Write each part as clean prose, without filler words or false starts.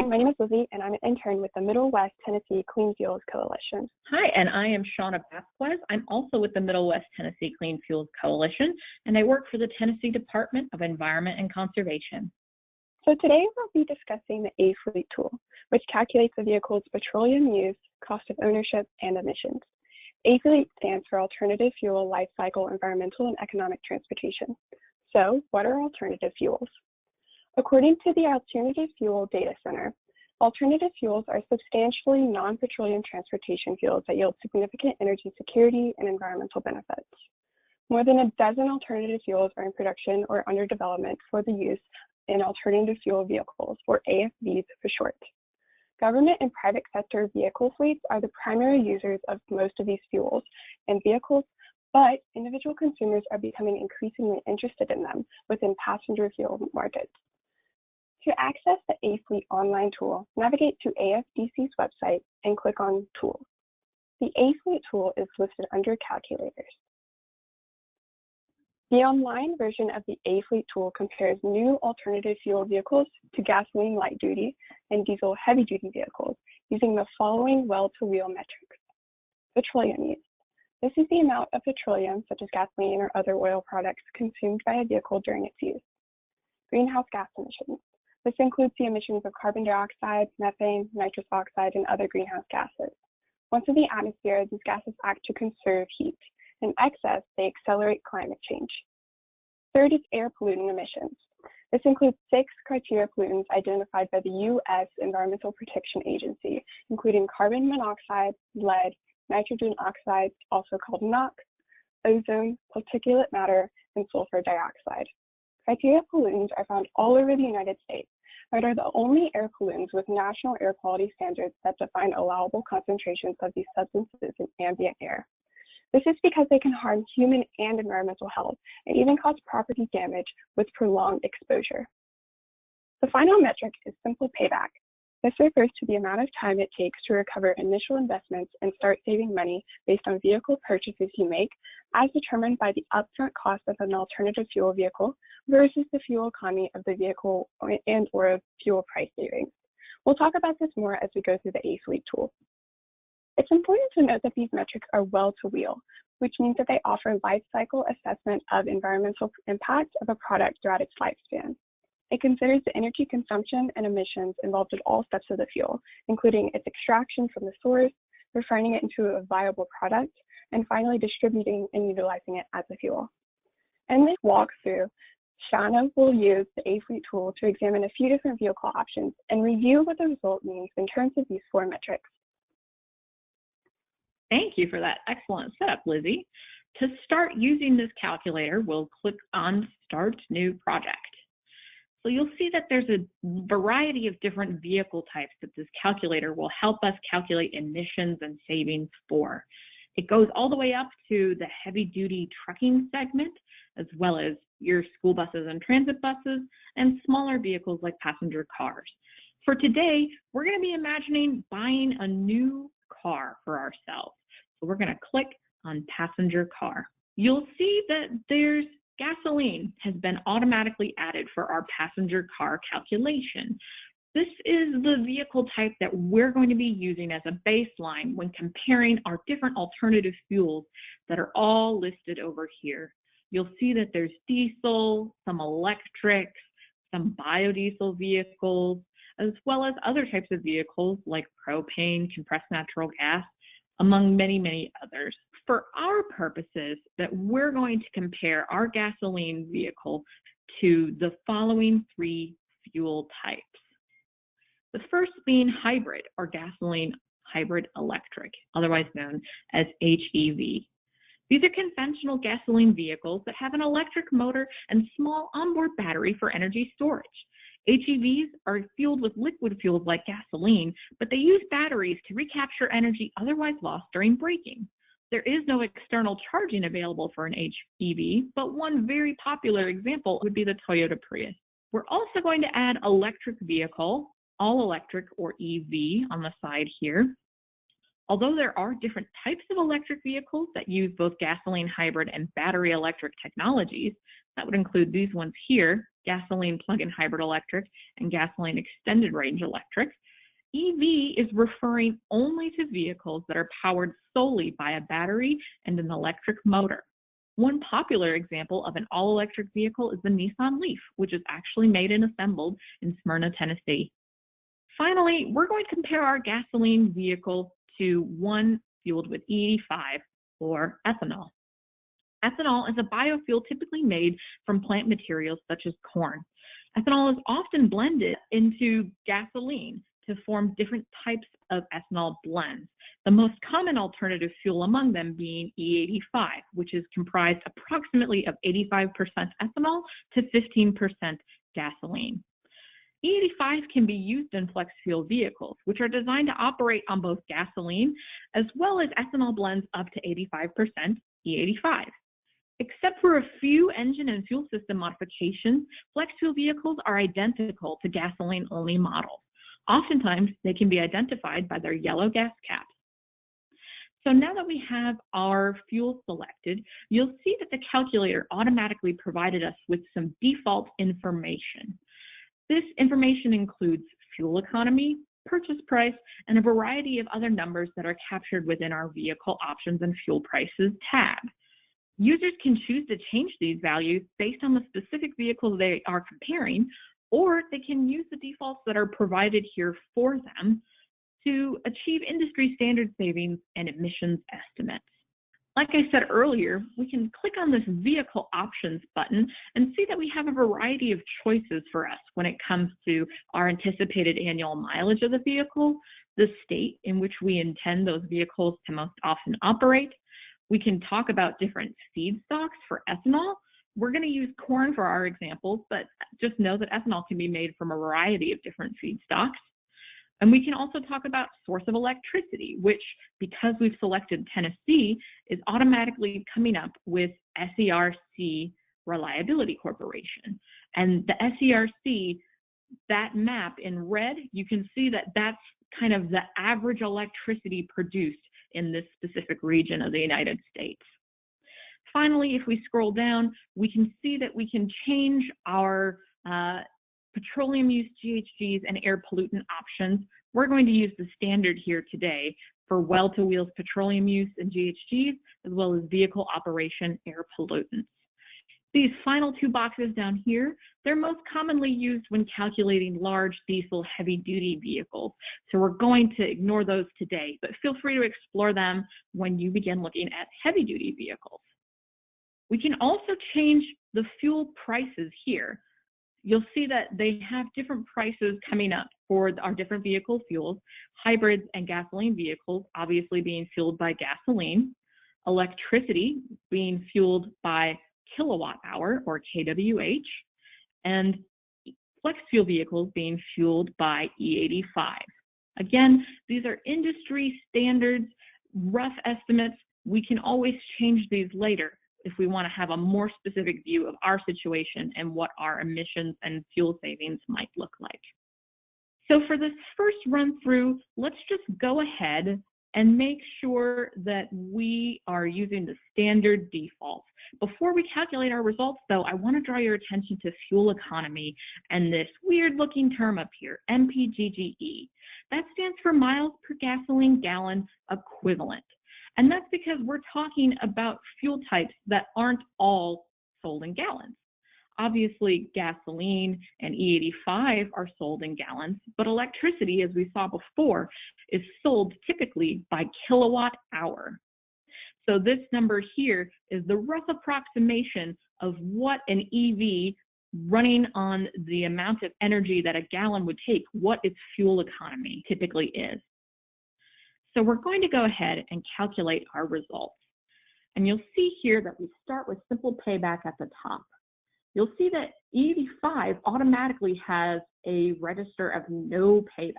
my name is Lizzie, and I'm an intern with the Middle West Tennessee Clean Fuels Coalition. Hi, and I am Shauna Vasquez. I'm also with the Middle West Tennessee Clean Fuels Coalition, and I work for the Tennessee Department of Environment and Conservation. So today we'll be discussing the AFLEET tool, which calculates a vehicle's petroleum use, cost of ownership, and emissions. AFLEET stands for Alternative Fuel Life Cycle Environmental and Economic Transportation. So what are alternative fuels? According to the Alternative Fuel Data Center, alternative fuels are substantially non-petroleum transportation fuels that yield significant energy security and environmental benefits. More than a dozen alternative fuels are in production or under development for the use in alternative fuel vehicles, or AFVs for short. Government and private sector vehicle fleets are the primary users of most of these fuels and vehicles, but individual consumers are becoming increasingly interested in them within passenger fuel markets. To access the AFLEET online tool, navigate to AFDC's website and click on Tools. The AFLEET tool is listed under Calculators. The online version of the AFLEET tool compares new alternative fuel vehicles to gasoline light-duty and diesel heavy-duty vehicles using the following well-to-wheel metrics. Petroleum use. This is the amount of petroleum, such as gasoline or other oil products, consumed by a vehicle during its use. Greenhouse gas emissions. This includes the emissions of carbon dioxide, methane, nitrous oxide, and other greenhouse gases. Once in the atmosphere, these gases act to conserve heat. In excess, they accelerate climate change. Third is air pollutant emissions. This includes 6 criteria pollutants identified by the U.S. Environmental Protection Agency, including carbon monoxide, lead, nitrogen oxides, also called NOx, ozone, particulate matter, and sulfur dioxide. Criteria pollutants are found all over the United States, but are the only air pollutants with national air quality standards that define allowable concentrations of these substances in ambient air. This is because they can harm human and environmental health and even cause property damage with prolonged exposure. The final metric is simple payback. This refers to the amount of time it takes to recover initial investments and start saving money based on vehicle purchases you make, as determined by the upfront cost of an alternative fuel vehicle versus the fuel economy of the vehicle and/or of fuel price savings. We'll talk about this more as we go through the AFLEET tool. It's important to note that these metrics are well-to-wheel, which means that they offer life cycle assessment of environmental impact of a product throughout its lifespan. It considers the energy consumption and emissions involved at all steps of the fuel, including its extraction from the source, refining it into a viable product, and finally distributing and utilizing it as a fuel. In this walkthrough, Shauna will use the AFLEET tool to examine a few different vehicle options and review what the result means in terms of these 4 metrics. Thank you for that excellent setup, Lizzie. To start using this calculator, we'll click on Start New Project. So you'll see that there's a variety of different vehicle types that this calculator will help us calculate emissions and savings for. It goes all the way up to the heavy-duty trucking segment, as well as your school buses and transit buses, and smaller vehicles like passenger cars. For today, we're going to be imagining buying a new car for ourselves. So we're going to click on passenger car. You'll see that there's gasoline has been automatically added for our passenger car calculation. This is the vehicle type that we're going to be using as a baseline when comparing our different alternative fuels that are all listed over here. You'll see that there's diesel, some electrics, some biodiesel vehicles, as well as other types of vehicles like propane, compressed natural gas, among many, many others. For our purposes, that we're going to compare our gasoline vehicle to the following 3 fuel types. The first being hybrid, or gasoline hybrid electric, otherwise known as HEV. These are conventional gasoline vehicles that have an electric motor and small onboard battery for energy storage. HEVs are fueled with liquid fuels like gasoline, but they use batteries to recapture energy otherwise lost during braking. There is no external charging available for an HEV, but one very popular example would be the Toyota Prius. We're also going to add electric vehicle, all electric or EV on the side here. Although there are different types of electric vehicles that use both gasoline hybrid and battery electric technologies, that would include these ones here, gasoline plug-in hybrid electric, and gasoline extended range electric, EV is referring only to vehicles that are powered solely by a battery and an electric motor. One popular example of an all-electric vehicle is the Nissan Leaf, which is actually made and assembled in Smyrna, Tennessee. Finally, we're going to compare our gasoline vehicle to one fueled with E85 or ethanol. Ethanol is a biofuel typically made from plant materials such as corn. Ethanol is often blended into gasoline to form different types of ethanol blends, the most common alternative fuel among them being E85, which is comprised approximately of 85% ethanol to 15% gasoline. E85 can be used in flex fuel vehicles, which are designed to operate on both gasoline as well as ethanol blends up to 85% E85. Except for a few engine and fuel system modifications, flex fuel vehicles are identical to gasoline-only models. Oftentimes, they can be identified by their yellow gas caps. So now that we have our fuel selected, you'll see that the calculator automatically provided us with some default information. This information includes fuel economy, purchase price, and a variety of other numbers that are captured within our vehicle options and fuel prices tab. Users can choose to change these values based on the specific vehicle they are comparing, or they can use the defaults that are provided here for them to achieve industry standard savings and emissions estimates. Like I said earlier, we can click on this vehicle options button and see that we have a variety of choices for us when it comes to our anticipated annual mileage of the vehicle, the state in which we intend those vehicles to most often operate. We can talk about different feedstocks for ethanol. We're going to use corn for our examples, but just know that ethanol can be made from a variety of different feedstocks. And we can also talk about source of electricity, which, because we've selected Tennessee, is automatically coming up with SERC Reliability Corporation. And the SERC, that map in red, you can see that that's kind of the average electricity produced in this specific region of the United States. Finally, if we scroll down, we can see that we can change our petroleum use GHGs and air pollutant options. We're going to use the standard here today for well-to-wheels petroleum use and GHGs, as well as vehicle operation air pollutants. These final two boxes down here, they're most commonly used when calculating large diesel heavy-duty vehicles. So we're going to ignore those today, but feel free to explore them when you begin looking at heavy-duty vehicles. We can also change the fuel prices here. You'll see that they have different prices coming up for our different vehicle fuels, hybrids and gasoline vehicles obviously being fueled by gasoline, electricity being fueled by kilowatt hour or kWh, and flex fuel vehicles being fueled by E85. Again, these are industry standards, rough estimates. We can always change these later if we want to have a more specific view of our situation and what our emissions and fuel savings might look like. So for this first run through, let's just go ahead and make sure that we are using the standard defaults. Before we calculate our results though, I want to draw your attention to fuel economy and this weird looking term up here, MPGGE. That stands for miles per gasoline gallon equivalent. And that's because we're talking about fuel types that aren't all sold in gallons. Obviously, gasoline and E85 are sold in gallons, but electricity, as we saw before, is sold typically by kilowatt hour. So this number here is the rough approximation of what an EV running on the amount of energy that a gallon would take, what its fuel economy typically is. So we're going to go ahead and calculate our results. And you'll see here that we start with simple payback at the top. You'll see that E85 automatically has a register of no payback.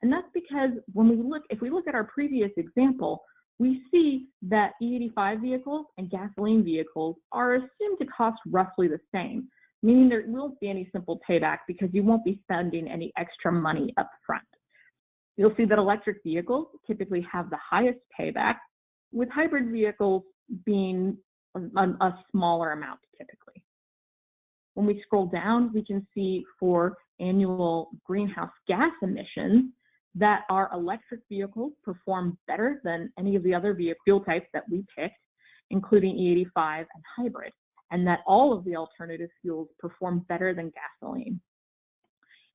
And that's because if we look at our previous example, we see that E85 vehicles and gasoline vehicles are assumed to cost roughly the same, meaning there won't be any simple payback because you won't be spending any extra money up front. You'll see that electric vehicles typically have the highest payback, with hybrid vehicles being a smaller amount typically. When we scroll down, we can see for annual greenhouse gas emissions that our electric vehicles perform better than any of the other fuel types that we picked, including E85 and hybrid, and that all of the alternative fuels perform better than gasoline.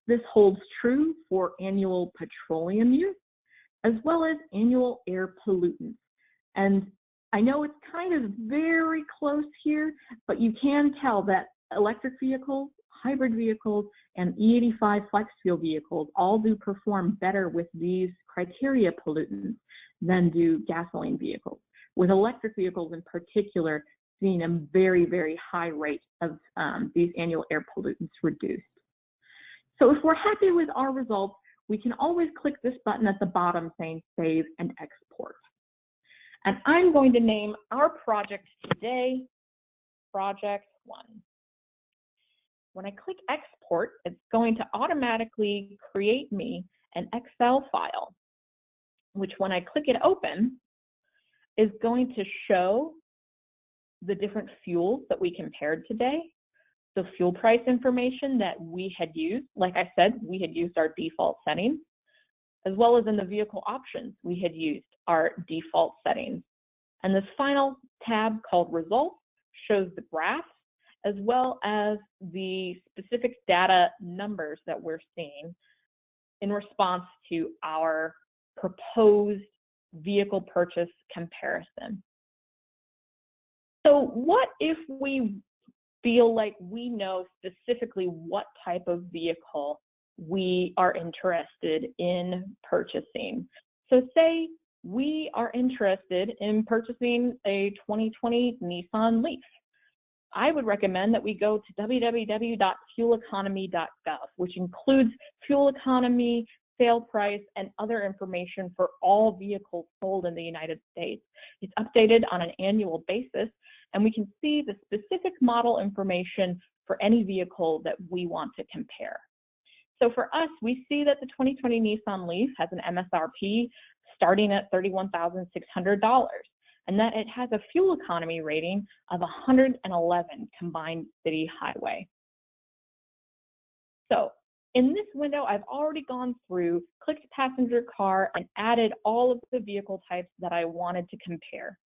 This holds true for annual petroleum use, as well as annual air pollutants. And I know it's kind of very close here, but you can tell that electric vehicles, hybrid vehicles, and E85 flex fuel vehicles all do perform better with these criteria pollutants than do gasoline vehicles, with electric vehicles in particular seeing a very, very high rate of these annual air pollutants reduced. So if we're happy with our results, we can always click this button at the bottom saying Save and Export. And I'm going to name our project today Project 1. When I click Export, it's going to automatically create me an Excel file, which when I click it open, is going to show the different fuels that we compared today. The fuel price information that we had used, like I said, we had used our default settings, as well as in the vehicle options, we had used our default settings. And this final tab called Results shows the graphs, as well as the specific data numbers that we're seeing in response to our proposed vehicle purchase comparison. So what if we feel like we know specifically what type of vehicle we are interested in purchasing? So say we are interested in purchasing a 2020 Nissan Leaf. I would recommend that we go to www.fueleconomy.gov, which includes fuel economy, sale price, and other information for all vehicles sold in the United States. It's updated on an annual basis, and we can see the specific model information for any vehicle that we want to compare. So for us, we see that the 2020 Nissan Leaf has an MSRP starting at $31,600, and that it has a fuel economy rating of 111 combined city highway. So in this window, I've already gone through, clicked passenger car, and added all of the vehicle types that I wanted to compare.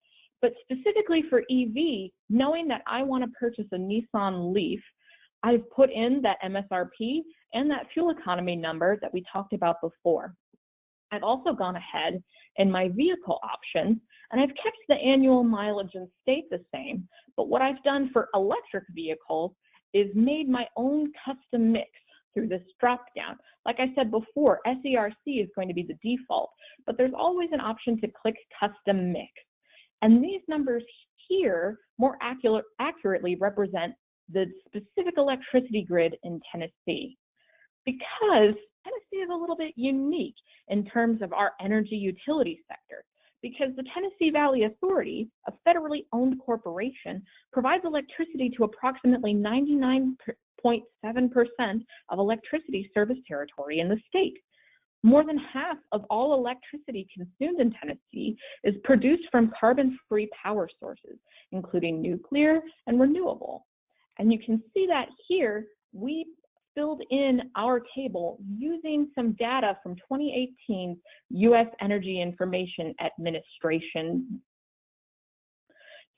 But specifically for EV, knowing that I want to purchase a Nissan Leaf, I've put in that MSRP and that fuel economy number that we talked about before. I've also gone ahead in my vehicle options, and I've kept the annual mileage and state the same, but what I've done for electric vehicles is made my own custom mix through this drop-down. Like I said before, SERC is going to be the default, but there's always an option to click custom mix. And these numbers here more accurately represent the specific electricity grid in Tennessee, because Tennessee is a little bit unique in terms of our energy utility sector, because the Tennessee Valley Authority, a federally owned corporation, provides electricity to approximately 99.7% of electricity service territory in the state. More than half of all electricity consumed in Tennessee is produced from carbon-free power sources, including nuclear and renewable. And you can see that here, we filled in our table using some data from 2018's U.S. Energy Information Administration.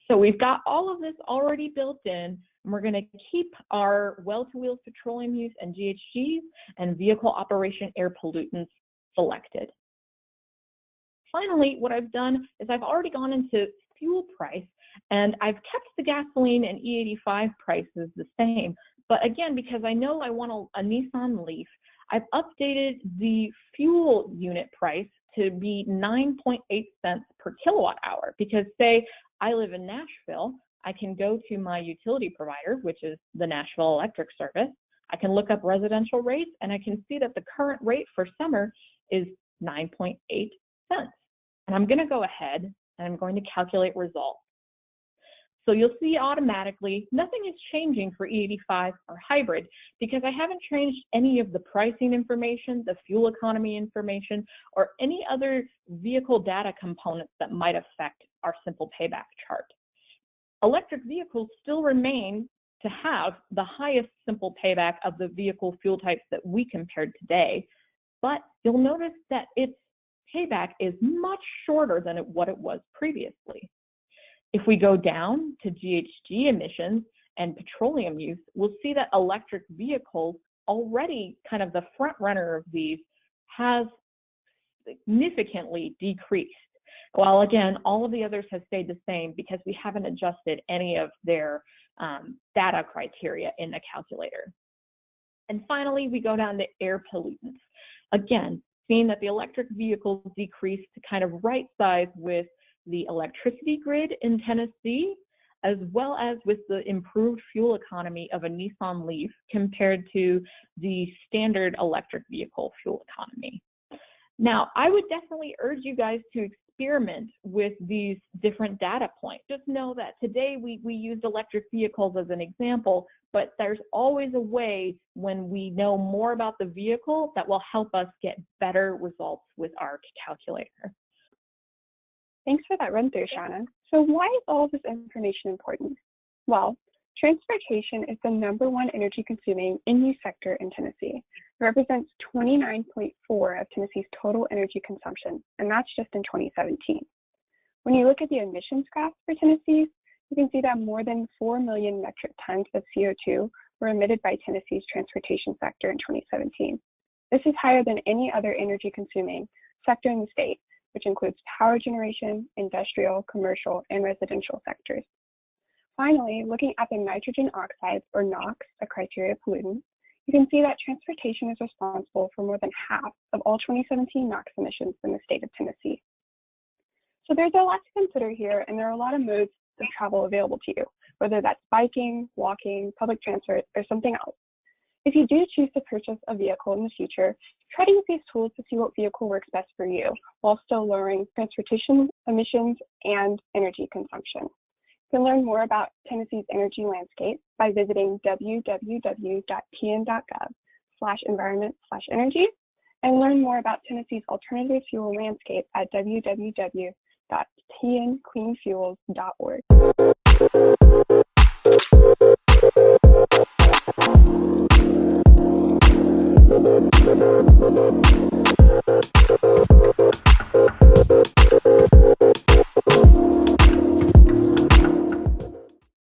So we've got all of this already built in, and we're going to keep our well-to-wheels petroleum use and GHGs and vehicle operation air pollutants selected. Finally, what I've done is I've already gone into fuel price, and I've kept the gasoline and E85 prices the same. But again, because I know I want a Nissan Leaf, I've updated the fuel unit price to be 9.8 cents per kilowatt hour, because say I live in Nashville, I can go to my utility provider, which is the Nashville Electric Service. I can look up residential rates, and I can see that the current rate for summer is 9.8 cents. And I'm going to go ahead and I'm going to calculate results. So you'll see automatically nothing is changing for E85 or hybrid, because I haven't changed any of the pricing information, the fuel economy information, or any other vehicle data components that might affect our simple payback chart. Electric vehicles still remain to have the highest simple payback of the vehicle fuel types that we compared today, but you'll notice that its payback is much shorter than what it was previously. If we go down to GHG emissions and petroleum use, we'll see that electric vehicles, already kind of the front runner of these, has significantly decreased. While again, all of the others have stayed the same because we haven't adjusted any of their data criteria in the calculator. And finally, we go down to air pollutants. Again, seeing that the electric vehicles decreased to kind of right size with the electricity grid in Tennessee, as well as with the improved fuel economy of a Nissan Leaf compared to the standard electric vehicle fuel economy. Now, I would definitely urge you guys to experiment with these different data points. Just know that today we used electric vehicles as an example, but there's always a way when we know more about the vehicle that will help us get better results with our calculator. Thanks for that run through, Shauna. So why is all this information important? Well, transportation is the #1 energy consuming in-use sector in Tennessee. It represents 29.4% of Tennessee's total energy consumption, and that's just in 2017. When you look at the emissions graph for Tennessee, you can see that more than 4 million metric tons of CO2 were emitted by Tennessee's transportation sector in 2017. This is higher than any other energy consuming sector in the state, which includes power generation, industrial, commercial, and residential sectors. Finally, looking at the nitrogen oxides, or NOx, a criteria pollutant, you can see that transportation is responsible for more than half of all 2017 NOx emissions in the state of Tennessee. So there's a lot to consider here, and there are a lot of modes of travel available to you, whether that's biking, walking, public transit, or something else. If you do choose to purchase a vehicle in the future, try to use these tools to see what vehicle works best for you, while still lowering transportation emissions and energy consumption. You can learn more about Tennessee's energy landscape by visiting www.tn.gov/environment/energy and learn more about Tennessee's alternative fuel landscape at www.tncleanfuels.org.